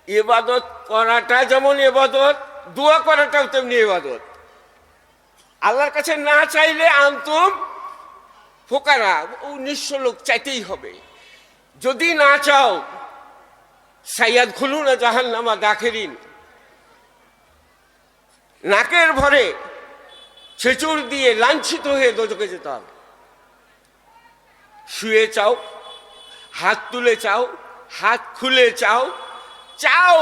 ইবাদত করাটা যেমন ইবাদত, দোয়া করাটাও তেমনি ইবাদত। আল্লাহর কাছে না চাইলে আনতুম ফোকারা, ও নিঃস্ব লোক, চাইতেই হবে। যদি না চাও সাইয়াদ খুলু না জাহান্নামা দাখিরিন, নাকের ভরে ছেচুর দিয়ে লাঞ্ছিত হয়ে দোজখে যেতে হবে। শুয়ে চাও, হাত তুলে চাও, হাত খুলে চাও, চাও।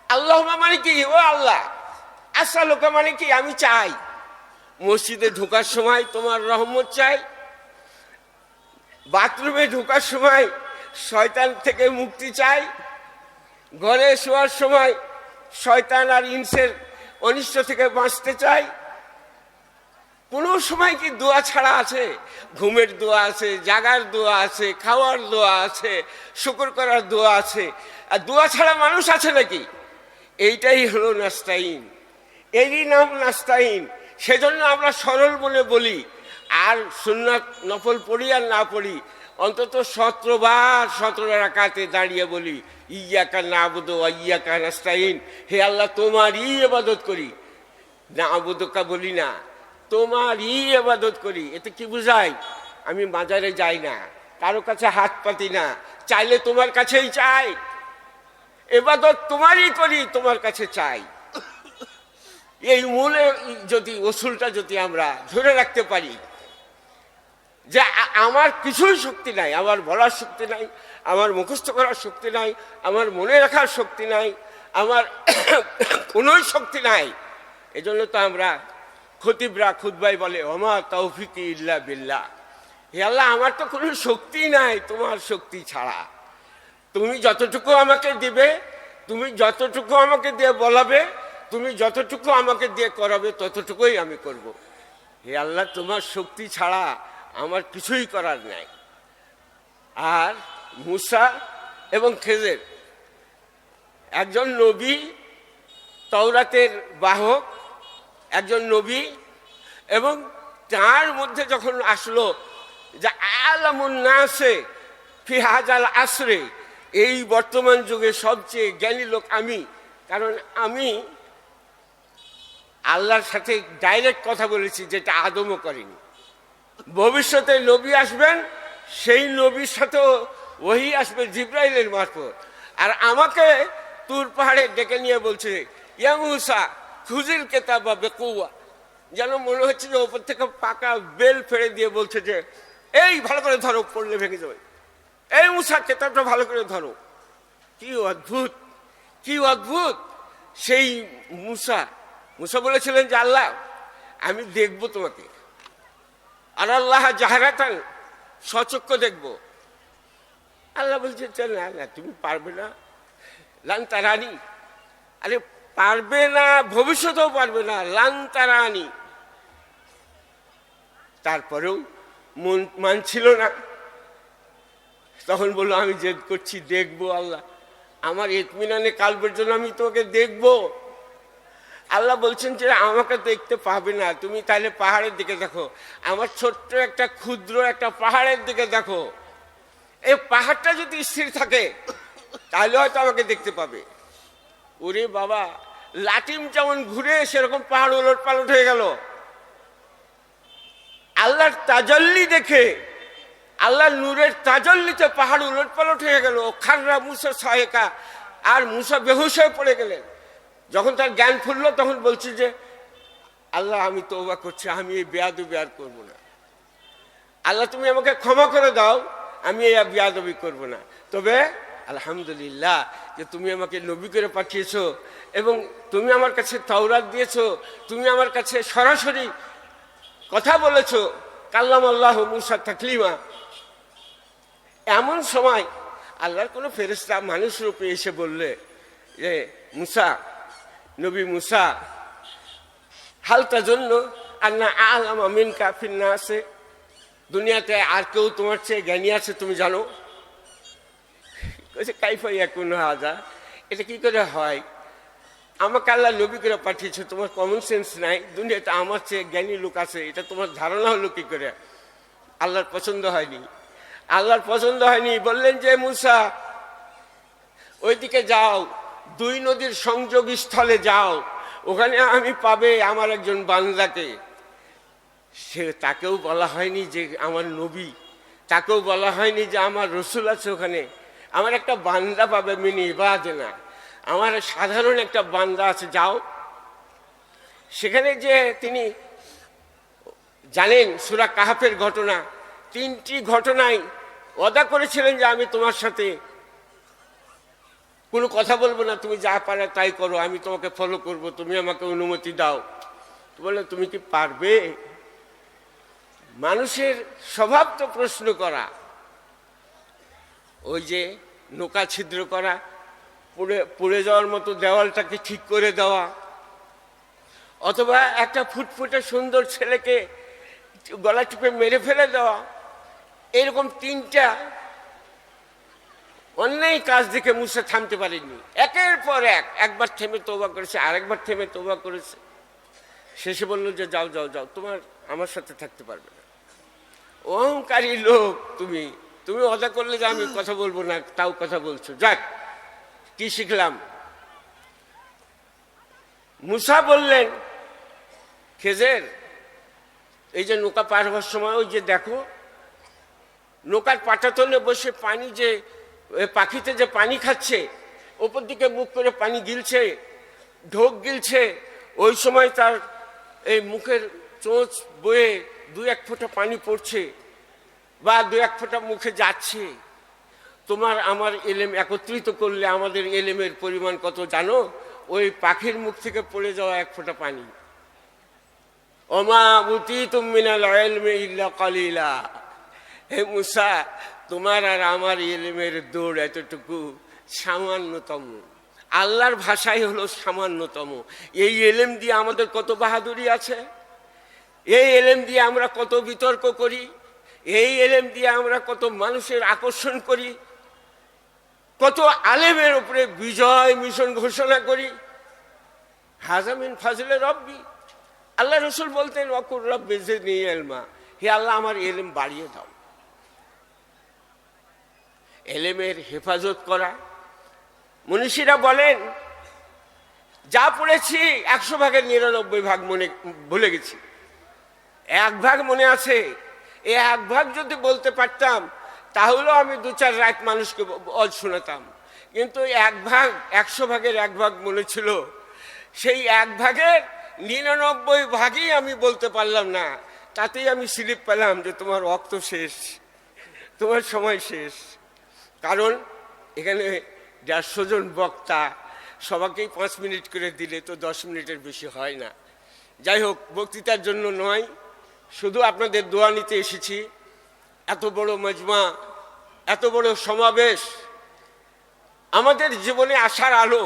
আল্লাহ মানে কি? ও আল্লাহ। আসা লোক মানে কি? আমি চাই। মসজিদে ঢোকার সময় তোমার রহমত চাই, বাথরুমে ঢোকার সময় শয়তান থেকে মুক্তি চাই, ঘরে শোয়ার সময় শয়তান আর ইনসের অনিষ্ট থেকে বাঁচতে চাই। কোনো সময় কি দোয়া ছাড়া আছে? ঘুমের দোয়া আছে, জাগার দোয়া আছে, খাওয়ার দোয়া আছে, শুকর করার দোয়া আছে। আর দোয়া ছাড়া মানুষ আছে নাকি? এইটাই হলো নাস্তাইন, এরই নাম নাস্তাইন। সেজন্য আমরা সরল বলে বলি। আর সুন্নাত নফল পড়ি আর না পড়ি, অন্তত 17 বার 17 রাকাতে দাঁড়িয়ে বলি ইয়াকা নাবুদু ওয়া ইয়াকা নাস্তাইন। হে আল্লাহ, তোমারই ইবাদত করি, নাবুদুকা বলি না, তোমারই ইবাদত করি। এতে কি বুঝায়? আমি বাজারে যাই না, কারো কাছে হাত পাতি না, চাইলে তোমার কাছেই চাই। ইবাদত তোমারই করি, তোমার কাছে চাই। এই মূলে যদি ওসুলটা যদি আমরা ধরে রাখতে পারি যে আমার কিছুই শক্তি নাই, আমার বলার শক্তি নাই, আমার মুখস্থ করার শক্তি নাই, আমার মনে রাখার শক্তি নাই, আমার কোনো শক্তি নাই। এজন্য তো আমরা খতিবরা খুতবাই বলে ওমা তৌফিকি ইল্লা বিল্লাহ। হে আল্লাহ, আমার তো কোনো শক্তি নাই তোমার শক্তি ছাড়া। তুমি যতটুকু আমাকে দিবে, তুমি যতটুকু আমাকে দিয়ে বলাবে, তুমি যতটুকু আমাকে দিয়ে করাবে, ততটুকুই আমি করব। হে আল্লাহ, তোমার শক্তি ছাড়া আমার কিছুই করার নাই। আর মুসা এবং খেজের, একজন নবী, তাওরাতের বাহক একজন নবী, এবং তার মধ্যে যখন আসলো যে আলামুন নাসে ফি হাজাল আসরে, এই বর্তমান যুগে সবচেয়ে জ্ঞানী লোক আমি, কারণ আমি আল্লাহর সাথে ডাইরেক্ট কথা বলেছি, যেটা আদমও করেনি। ভবিষ্যতে নবী আসবেন, সেই নবীর সাথেও ওহী আসবে জিব্রাইলের মারফত। আর আমাকে তুর পাহাড়ে ডেকে নিয়ে বলছে ইয়া মুসা খুজিল কিতাবা বিকুওয়া, যেন মনে হচ্ছে যে ওপর থেকে পাকা বেল ফেলে দিয়ে বলছে যে এই ভালো করে ধরো, পড়লে ভেঙে যাবে। এই মুসা, কিতাবটা ভালো করে ধরো। কি অদ্ভুত, কি অদ্ভুত! সেই মুসা বলেছিলেন যে আল্লাহ, আমি দেখবো তোমাকে, আর আল্লাহ জাহারাতান, সচক্ষে দেখবো। আল্লাহ বলছে না না, তুমি পারবে না, লান তারানি। আরে পারবে না, ভবিষ্যতেও পারবে না, লান তারানি। তারপরেও মন মানছিল না। তখন বললো আমি জেদ করছি, দেখবো আল্লাহ, আমার ইতমিনানে কালবের জন্য আমি তোমাকে দেখবো। আল্লাহ বলছেন যে আমাকে দেখতে পাবে না, তুমি তাহলে পাহাড়ের দিকে দেখো, আমার ছোট্ট একটা ক্ষুদ্র একটা পাহাড়ের দিকে দেখো। এই পাহাড়টা যদি স্থির থাকে তাহলে হয়তো আমাকে দেখতে পাবে। ওরে বাবা, লাটিম যেমন ঘুরে সেরকম পাহাড় ওলট পালট হয়ে গেল। আল্লাহর তাজাল্লি দেখে, আল্লাহর নূরের তাজাল্লিতে পাহাড় উলট পালট হয়ে গেল। খাররা মুসা সাহেকা, আর মুসা বেহুশ হয়ে পড়ে গেলেন। যখন তার জ্ঞান ফুরল তখন বলছে যে আল্লাহ, আমি তওবা করছি, আমি এই বেয়াদবি আর করবো না। আল্লাহ, তুমি আমাকে ক্ষমা করে দাও, আমি এই বেয়াদবি করবো না। তবে আলহামদুলিল্লাহ যে তুমি আমাকে নবী করে পাঠিয়েছো, এবং তুমি আমার কাছে তাওরাত দিয়েছো, তুমি আমার কাছে সরাসরি কথা বলেছো, কাল্লাম আল্লাহ মুসা তাকলিমা। এমন সময় আল্লাহর কোনো ফেরেশতা মানুষ রূপে এসে বললে যে মুসা, নবী মুসা, হালতার জন্য আর না আলাম আমিন কাফির না আছে, দুনিয়াতে আর কেউ তোমার চেয়ে জ্ঞানী আছে তুমি জানো? কাইফাইয়া কোনো হাজা, এটা কি করে হয়? আমাকে আল্লাহ নবী করে পাঠিয়েছে, তোমার কমন সেন্স নাই? দুনিয়াতে আমার চেয়ে জ্ঞানী লোক আছে, এটা তোমার ধারণা হলো কি করে? আল্লাহর পছন্দ হয়নি, আল্লাহর পছন্দ হয়নি। বললেন যে মুসা, ওইদিকে যাও, দুই নদীর সংযোগ স্থলে যাও, ওখানে আমি পাবে আমার একজন বান্দাকে। সে তাকেও বলা হয়নি যে আমার নবী, তাকেও বলা হয়নি যে আমার রসুল আছে ওখানে। আমার একটা বান্দা পাবে, মিনি ইবাদে না, আমার সাধারণ একটা বান্দা আছে, যাও। সেখানে যে তিনি জানেন সূরা কাহাফের ঘটনা, 3টি ঘটনায় ওয়াদা করেছিলেন যে আমি তোমার সাথে কোনো কথা বলবো না, তুমি যা পারে তাই করো, আমি তোমাকে ফলো করব, তুমি আমাকে অনুমতি দাও। বলে তুমি কি পারবে? মানুষের স্বভাব তো প্রশ্ন করা, ওই যে নৌকা ছিদ্র করা, পুড়ে যাওয়ার মতো দেওয়ালটাকে ঠিক করে দেওয়া, অথবা একটা ফুটফুটে সুন্দর ছেলেকে গলা টিপে মেরে ফেলে দেওয়া, এরকম 3টা অন্যায় কাজ দেখে মুসা থামতে পারেনি। একের পর একবার থেমে তওবা করেছে, আরেকবার থেমে তওবা করেছে। শেষে বলল যে যাও যাও যাও, তোমার আমার সাথে থাকতে পারবে না। অহংকারী লোক তুমি, তুমি ওয়াদা করলে যে আমি কথা বলবো না, তাও কথা বলছো। যাক, কি শিখলাম? মুসা বললেন, খেজের, এই যে নৌকা পার হওয়ার সময় ওই যে দেখো নৌকার পাটাতলে বসে পানি, যে পাখিতে যে পানি খাচ্ছে, ওপর দিকে মুখ করে পানি গিলছে, ঢোক গিলছে, ওই সময় তার এই মুখের চোঁচ বয়ে 2-1 ফোঁটা পানি পড়ছে বা 2-1 ফোঁটা মুখে যাচ্ছে। তোমার আমার এলেম একত্রিত করলে আমাদের এলেমের পরিমাণ কত জানো? ওই পাখির মুখ থেকে পড়ে যাওয়া 1 ফোঁটা পানি। ওমা উতীতুম মিনাল ইলমি ইল্লা কালিলা। হে মুসা, তোমার আর আমার এলেমের দৌড় এতটুকু, সামান্যতম। আল্লাহর ভাষাই হলো সামান্যতম। এই এলেম দিয়ে আমাদের কত বাহাদুরি আছে, এই এলেম দিয়ে আমরা কত বিতর্ক করি, এই এলেম দিয়ে আমরা কত মানুষের আকর্ষণ করি, কত আলেমের উপরে বিজয় মিশন ঘোষণা করি। হাযা মিন ফাজলে রব্বি। আল্লাহ রসুল বলতেন, ওয়াকুর রব্বি জিদনি ইলমা, হে আল্লাহ আমার এলেম বাড়িয়ে দাও। এলেমের হেফাজত করা। মনীষীরা বলেন, যা পড়েছি 100 ভাগের 99 ভাগ মনে ভুলে গেছি, 1 ভাগ মনে আছে। এই 1 ভাগ যদি বলতে পারতাম তাহলেও আমি 2-4 রাত মানুষকে শোনাতাম। কিন্তু 1 ভাগ, 100 ভাগের 1 ভাগ মনে ছিল। সেই 1 ভাগের 99 ভাগই আমি বলতে পারলাম না। তাতেই আমি স্লিপ পেলাম যে তোমার ওয়াক্ত শেষ, তোমার সময় শেষ। কারণ এখানে 150 জন বক্তা, সবাইকেই 5 মিনিট করে দিলে তো 10 মিনিটের বেশি হয় না। যাই হোক, বক্তৃতার জন্য নয়, শুধু আপনাদের দোয়া নিতে এসেছি। এত বড় মজমা, এত বড় সমাবেশ আমাদের জীবনে আসার আলো।